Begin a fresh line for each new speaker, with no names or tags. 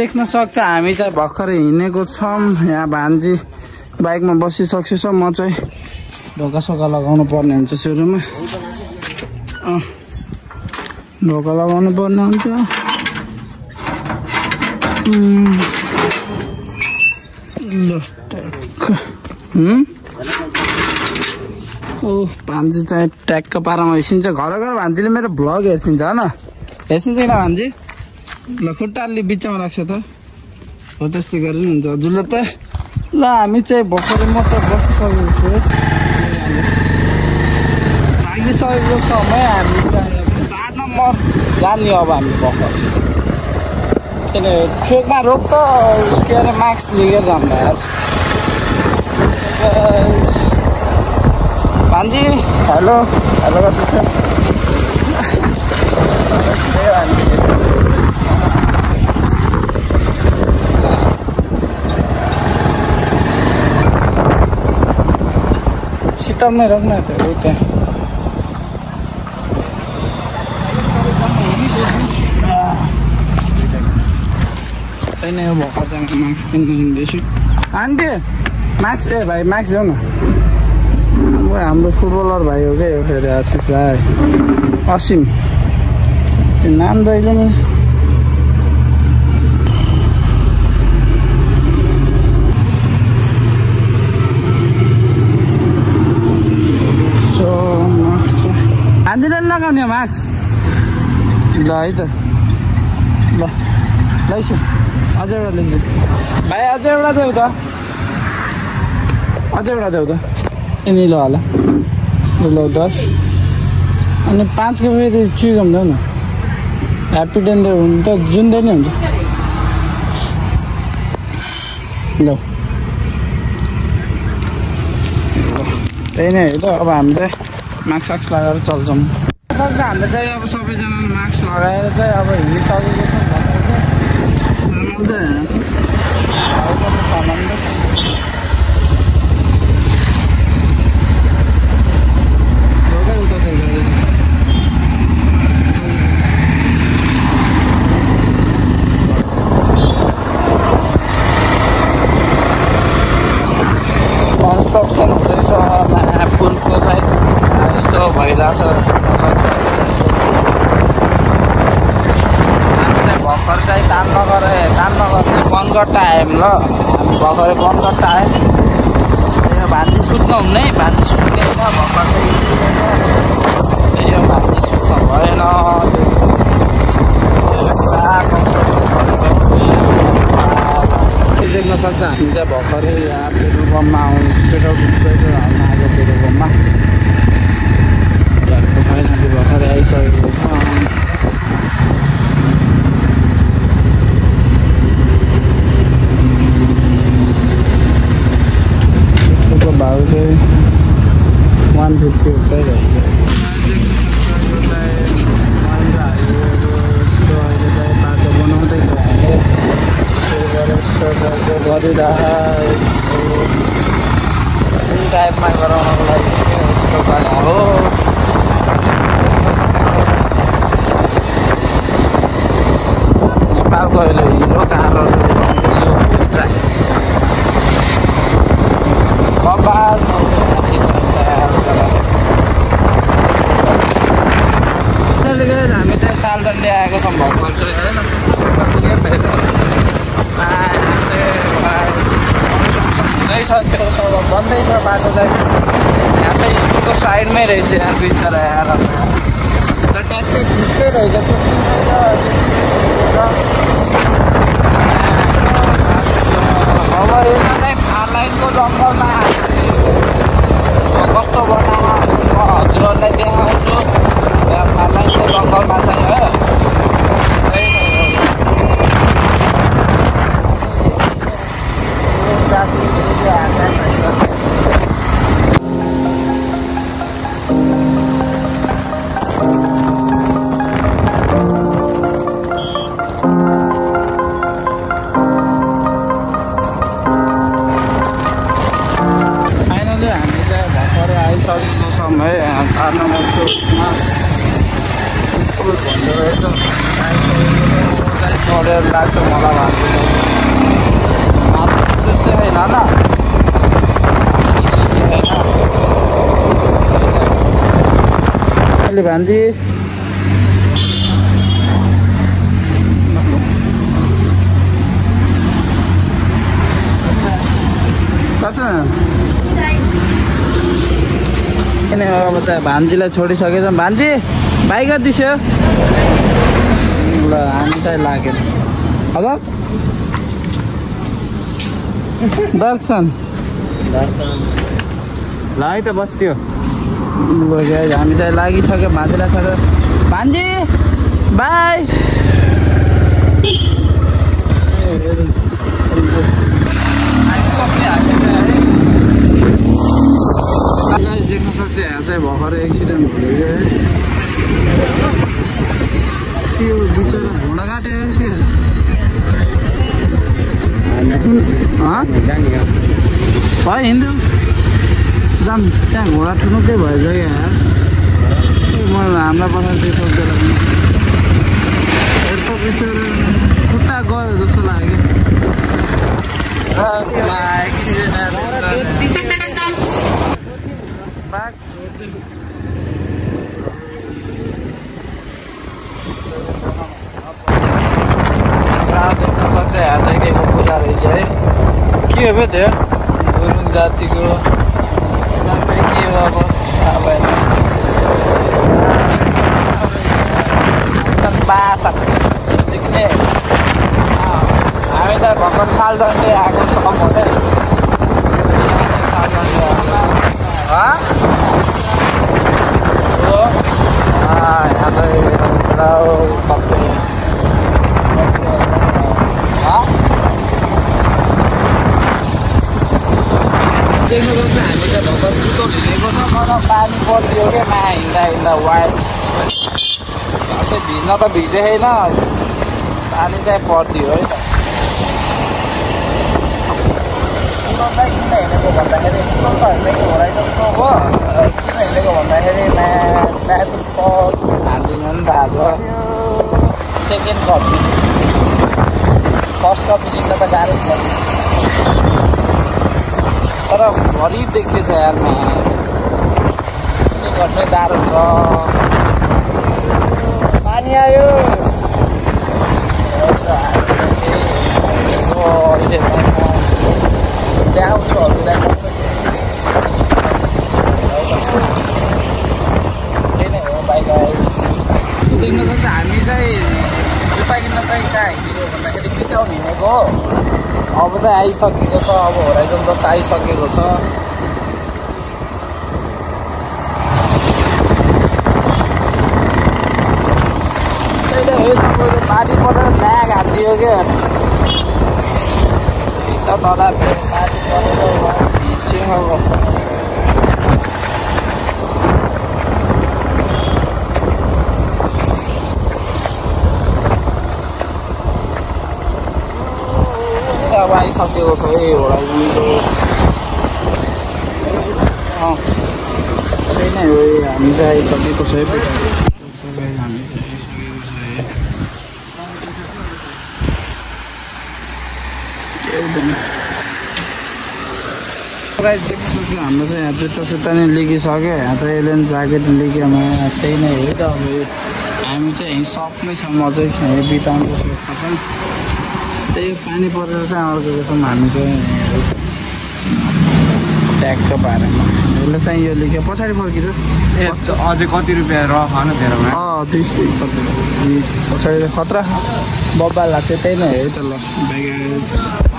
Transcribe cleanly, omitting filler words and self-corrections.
देख्न सक्छ हामी चाहिँ भर्खरै हिँडेको छौँ। यहाँ भान्जी बाइकमा बसिसकेको छ। म चाहिँ ढोका लगाउनु पर्ने हुन्छ सुरुमा। ढोका लगाउनु पर्ने हुन्छ। भान्जी चाहिँ ट्याक्क पारामा हिँड्छ। घर भान्जीले मेरो भ्लग हेर्छिन्छ होइन, हेर्छिन्छ किन भान्जी? ल खुट्टा अलि बिचमा राख्छ त, हो त्यस्तै गरे नि हुन्छ हजुरले त। ल हामी चाहिँ भर्खरै म चाहिँ बसिसकेको छु। लागिसकेको समय हामी चाहिँ 7 नम्बर जाने। अब हामी भर्खर किन चोकमा रोक त के अरे मास्क लिएर जाऊँ यार। भान्जी हेलो हेलो गर्दैछ शीतलमै रोक्न त हो त्यहाँ। त्यही नै हो भर्खर चाहिँ मास्क किन्नु हिँड्दैछु। आन्टी मास्क भाइ मास्क जाऊ न। अब हाम्रो फुटबलर भाइ हो क्या यो फेरि आसिफ राई असिम त्यो नाम दैलो नि। हान्दिन लगाउने मास्क ल है त। ल लैसु अझै एउटा लिन्छु भाइ, अझै एउटा देऊ त, अझै एउटा देऊ त। यिनी ल होला ल 10 अनि 5 को फेरि चुइगम देऊ न। ह्याप्पी डेन हुनु त जुन दिन नै हुन्छ। ल त्यही नै हो त। अब हामी चाहिँ मास्क लगाएर चल्छौँ। हामीले चाहिँ अब सबैजनाले मास्क लगाएर चाहिँ अब हिँडिसकेको कन्स्ट्रक्सन हुँदैछ पुलको चाहिँ यस्तो भइरहेछ। भर्खर चाहिँ काम नगर्ने बनगट्टा आयौँ ल। हामी भर्खरै बनगट्टा आयौँ। यो भान्जी सुत्नु हुने, भान्जी सुत्ने होइन भर्खर चाहिँ यो भान्जी सुत्नु भएन। देख्न सक्छ हामी चाहिँ भर्खरै यहाँ पेट्रोल पम्पमा पेट्रोल हाल्न आएको। पेट्रोल पम्पमा फाइनली भर्खरै आइसकेको छ। भाउ चाहिँ 150 रुपियाँ रहेछ। अहिले चाहिँ बाटो बनाउँदैछ हामीले। गरिरहेको टाइपमा गराउनको लागि यस्तो गरे हो। नेपालको अहिले हिरो कारहरू हामी चाहिँ सालदण्डी आएको छौँ भर्खर चाहिँ होइन। हुँदैछ त्यो बन्दैछ बाटो चाहिँ। यहाँ चाहिँ स्कुलको साइडमै रहेछ यहाँ बिचरा आएर ट्याक्कै ठिकै रहेछ। अब यसमा चाहिँ 4 लाइनको जङ्गलमा कस्तो बनाएर म हजुरहरूलाई देखाउँछु। यहाँ 4 लाइनको जङ्गलमा चाहिँ हो। छोडेर लाग्छ मलाई भान्जी सोच्छ होइन ल सोच्छ होइन अहिले भान्जी अब चाहिँ भान्जीलाई छोडिसकेछ भान्जी बाई गरिदिस्यो ल हामी चाहिँ लागेन हजुर दर्शन
ल है त बस्यो
हामी चाहिँ लागिसक्यो भान्जीलाई छोडेर भान्जी बाई देख्न सक्छ यहाँ चाहिँ भर्खर एक्सिडेन्ट भयो त्यो बिचरा घोडा काट्यो के भयो हिँड्यो जाम त्यहाँ घोडा ठुनुकै भएछ क्या मलाई हामीलाई पठाएर त्यो सोच्दै लाग्यो बिचरा खुट्टा गयो जस्तो लाग्यो एक्सिडेन्ट बाघ देख्न सक्छ यहाँ चाहिँ के को पूजा रहेछ है के हो त्यो गुरुङ जातिको के हो अब थाहा भएन बासा देख्ने हामी त भर्खर साल दण्डे आएको छ भने साल दण्डे यहाँ चाहिँ देख्नु सक्छ हामी त भर्खर दुधो हिँडेको छ तर पानी परिदियो क्या मा हिँड्दा हिँड्दा वाइट अझै भिज्न त भिजे छैन पानी चाहिँ परिदियो है त किन हिँडेको भन्दाखेरि होराइजन सो हो किन हिँडेको भन्दाखेरि म्याच स्पट हान्दिन नि त आज सेकेन्ड कपी फर्स्ट कपी जित्न त गाह्रो छ तर गरिब देखिएछ यारमा गर्ने गाह्रो छ पानी आयो अहिले देखाउँछु हजुरलाई त्यही नै हो बाइक देख्न सक्छ हामी चाहिँ जुत्ता किन्न चाहिँ कहाँ हिँडेको भन्दाखेरि पिटाउन हिँडेको अब चाहिँ आइसकेको छ अब होराइजन जता आइसकेको छ त्यही त हो तपाईँको पानी परेर ल्याग हालिदियो क्या तल पानी परेर भिज्यो अब अब आइसकेको छ है होराइजनको त्यही नै हो हामी चाहिँ आइसकेको छ है हामी चाहिँ आइसकेको छ है गाइस देख्न सक्छ हाम्रो चाहिँ यहाँ जुत्ता सुत्ता नै लिगिसक्यो यहाँ चाहिँ एलेन ज्याकेट लिग्योमा त्यही नै हो त अब हामी चाहिँ यहीँ सकमै छौँ अझै यहीँ बिताउनुको सोचमा छौँ त्यही पानी परेर चाहिँ अर्को छौँ हामी चाहिँ ट्यागको बारेमा यसले चाहिँ यो लिग्यो पछाडि फर्किन्छ
अझै कति रुपियाँ र खानु तेरोमा
20 पछाडि खतरा बब्बा लाग्छ त्यही नै है त ल बाइ गाइस